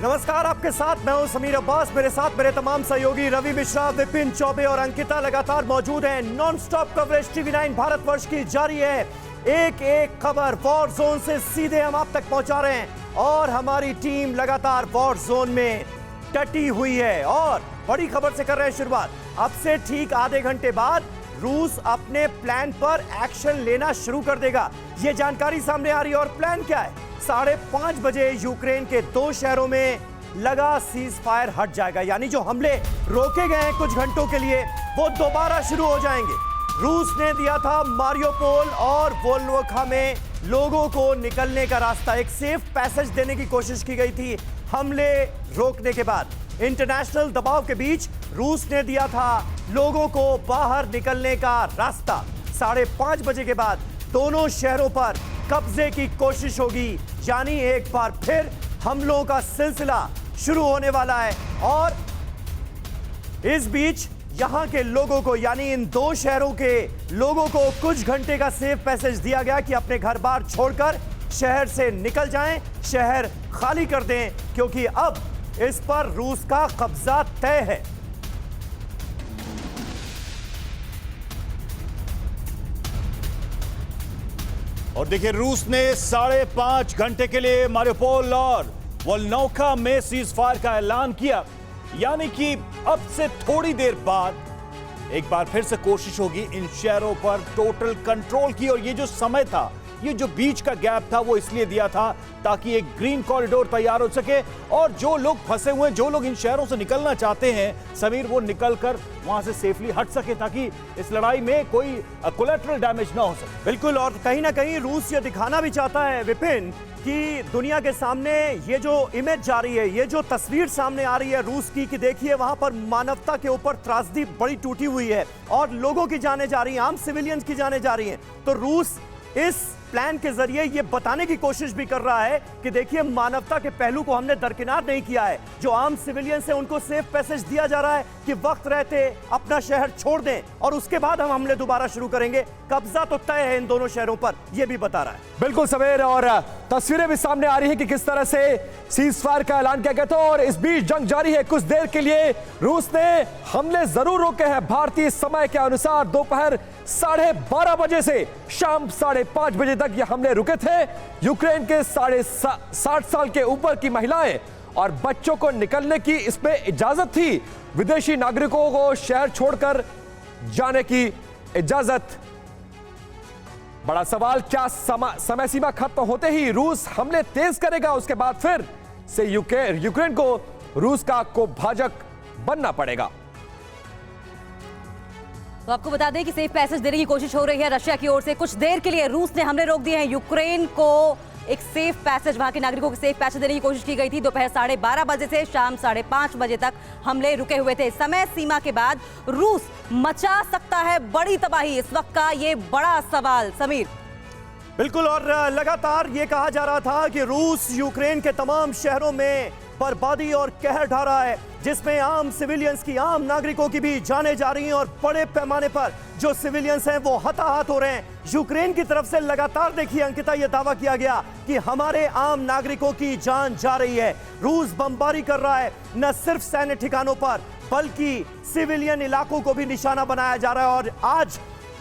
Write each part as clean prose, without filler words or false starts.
नमस्कार, आपके साथ मैं हूं समीर अब्बास। मेरे साथ मेरे तमाम सहयोगी रवि मिश्रा, विपिन चौबे और अंकिता लगातार मौजूद हैं। Non stop coverage TV9 Bharatvarsh की जारी है। एक एक खबर वॉर जोन से सीधे हम आप तक पहुंचा रहे हैं और हमारी टीम लगातार वॉर जोन में डटी हुई है। और बड़ी खबर से कर रहे हैं शुरुआत। अब से ठीक आधे घंटे बाद रूस अपने प्लान पर एक्शन लेना शुरू कर देगा, यह जानकारी सामने आ रही है। और प्लान क्या है? 5:30 बजे यूक्रेन के 2 शहरों में लगा सीज फायर हट जाएगा, यानी जो हमले रोके गए हैं कुछ घंटों के लिए वो दोबारा शुरू हो जाएंगे। रूस ने दिया था मारियोपोल और वोल्नोवा में लोगों को निकलने का रास्ता, एक सेफ पैसेज देने की कोशिश की गई थी हमले रोकने के बाद। इंटरनेशनल दबाव के बीच रूस ने दिया था लोगों को बाहर निकलने का रास्ता। 5:30 बजे के बाद दोनों शहरों पर कब्जे की कोशिश होगी, यानी एक बार फिर हमलों का सिलसिला शुरू होने वाला है। और इस बीच यहां के लोगों को, यानी इन 2 शहरों के लोगों को कुछ घंटे का सेफ पैसेज दिया गया कि अपने घर बार छोड़कर शहर से निकल जाएं, शहर खाली कर दें, क्योंकि अब इस पर रूस का कब्जा तय है। और देखिए, रूस ने 5.5 घंटे के लिए मारियोपोल और वोल्नोवा में सीज फायर का ऐलान किया, यानी कि अब से थोड़ी देर बाद एक बार फिर से कोशिश होगी इन शहरों पर टोटल कंट्रोल की। और ये जो समय था, ये जो बीच का गैप था, वो इसलिए दिया था ताकि एक ग्रीन कॉरिडोर तैयार हो सके और जो लोग फंसे हुए हैं, जो लोग इन शहरों से निकलना चाहते हैं समीर, वो निकलकर वहां से सेफली हट सके, ताकि इस लड़ाई में कोई कोलैटरल डैमेज ना हो सके। बिल्कुल, और कहीं ना कहीं रूस ये दिखाना भी चाहता है विपिन कि दुनिया के सामने ये जो इमेज जा रही है, ये जो तस्वीर सामने आ रही है रूस की, कि देखिए वहां पर मानवता के ऊपर त्रासदी बड़ी टूटी हुई है और लोगों की जानें जा रही हैं, आम सिविलियंस की जानें जा रही हैं। तो रूस इस प्लान के जरिए ये बताने की कोशिश भी कर रहा है कि देखिए मानवता के पहलू को हमने दरकिनार नहीं किया है। जो आम सिविलियंस हैं उनको सेफ पैसेज दिया जा रहा है कि वक्त रहते अपना शहर छोड़ दें और उसके बाद हम हमले दोबारा शुरू करेंगे। कब्जा तो तय है इन दोनों शहरों पर, यह भी बता रहा है। बिल्कुल सवेर, और तस्वीरें भी सामने आ रही है कि किस तरह से सीज फायर का ऐलान किया गया था। और इस बीच जंग जारी है। कुछ देर के लिए रूस ने हमले जरूर रोके हैं। भारतीय समय के अनुसार दोपहर 12:30 बजे से शाम 5:30 बजे तक ये हमले रुके थे। यूक्रेन के 60 साल के ऊपर की महिलाएं और बच्चों को निकलने की इसमें इजाजत थी। विदेशी नागरिकों को शहर छोड़कर जाने की इजाजत। बड़ा सवाल, क्या समय सीमा खत्म होते ही रूस हमले तेज करेगा? उसके बाद फिर से यूक्रेन को रूस का कोपभाजक बनना पड़ेगा। तो आपको बता दें कि सेफ पैसेज देने की कोशिश हो रही है रशिया की ओर से। कुछ देर के लिए रूस ने हमले रोक दिए हैं। यूक्रेन को एक सेफ पैसेज, वहां के नागरिकों को सेफ पैसेज देने की कोशिश की गई थी। दोपहर 12:30 बजे से शाम 5:30 बजे तक हमले रुके हुए थे। समय सीमा के बाद रूस मचा सकता है बड़ी तबाही, इस वक्त का ये बड़ा सवाल। समीर, बिल्कुल, और लगातार ये कहा जा रहा था कि रूस यूक्रेन के तमाम शहरों में बर्बादी और कहर ढा रहा है, जिसमें आम सिविलियंस की, आम नागरिकों की भी जानें जा रही हैं और बड़े पैमाने पर जो सिविलियंस हैं वो हताहत हो रहे हैं। यूक्रेन की तरफ से लगातार देखिए अंकिता, ये दावा किया गया कि हमारे आम नागरिकों की जान जा रही है। रूस बमबारी कर रहा है न सिर्फ सैन्य ठिकानों पर, बल्कि सिविलियन इलाकों को भी निशाना बनाया जा रहा है। और आज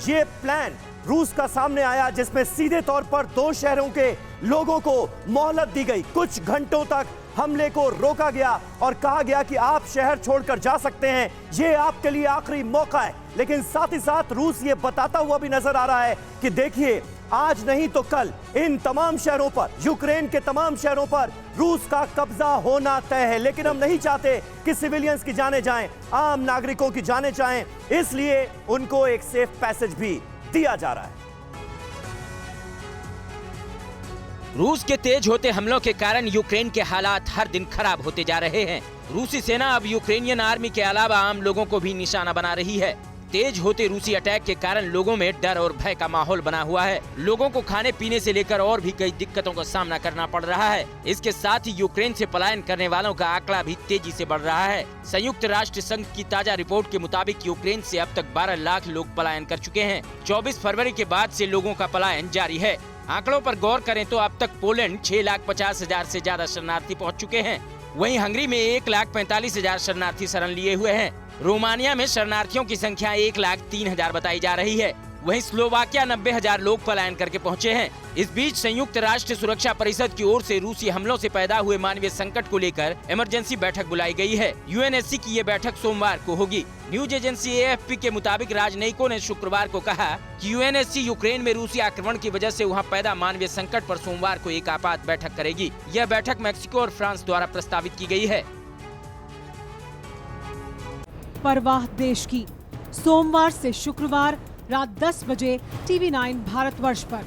ये प्लान रूस का सामने आया, जिसमें सीधे तौर पर 2 शहरों के लोगों को मोहलत दी गई। कुछ घंटों तक हमले को रोका गया और कहा गया कि आप शहर छोड़कर जा सकते हैं, ये आपके लिए आखिरी मौका है। लेकिन साथ ही साथ रूस ये बताता हुआ भी नजर आ रहा है कि देखिए आज नहीं तो कल इन तमाम शहरों पर, यूक्रेन के तमाम शहरों पर रूस का कब्जा होना तय है। लेकिन हम नहीं चाहते कि सिविलियंस की जानें जाएं, आम नागरिकों की जानें जाएं, इसलिए उनको एक सेफ पैसेज भी दिया जा रहा है। रूस के तेज होते हमलों के कारण यूक्रेन के हालात हर दिन खराब होते जा रहे हैं। रूसी सेना अब यूक्रेनियन आर्मी के अलावा आम लोगों को भी निशाना बना रही है। तेज होते रूसी अटैक के कारण लोगों में डर और भय का माहौल बना हुआ है। लोगों को खाने पीने से लेकर और भी कई दिक्कतों का सामना करना पड़ रहा है। इसके साथ ही यूक्रेन से पलायन करने वालों का आंकड़ा भी तेजी से बढ़ रहा है। संयुक्त राष्ट्र संघ की ताजा रिपोर्ट के मुताबिक यूक्रेन से अब तक 12 लाख लोग पलायन कर चुके हैं। 24 फरवरी के बाद से लोगों का पलायन जारी है। आंकड़ों पर गौर करें तो अब तक पोलैंड 6,50,000 से ज्यादा शरणार्थी पहुंच चुके हैं। वहीं हंगरी में 1,45,000 शरणार्थी शरण लिए हुए हैं। रोमानिया में शरणार्थियों की संख्या 1,03,000 बताई जा रही है। वहीं स्लोवाकिया 90,000 लोग पलायन करके पहुंचे हैं। इस बीच संयुक्त राष्ट्र सुरक्षा परिषद की ओर से रूसी हमलों से पैदा हुए मानवीय संकट को लेकर इमरजेंसी बैठक बुलाई गई है। यूएनएससी की ये बैठक सोमवार को होगी। न्यूज एजेंसी एएफपी के मुताबिक राजनयिकों ने शुक्रवार को कहा कि यूएनएससी यूक्रेन में रूसी आक्रमण की वजह से वहां पैदा मानवीय संकट पर सोमवार को एक आपात बैठक करेगी। यह बैठक मैक्सिको और फ्रांस द्वारा प्रस्तावित की गई है। परवाह देश की, सोमवार से शुक्रवार रात 10 बजे TV9 भारतवर्ष पर।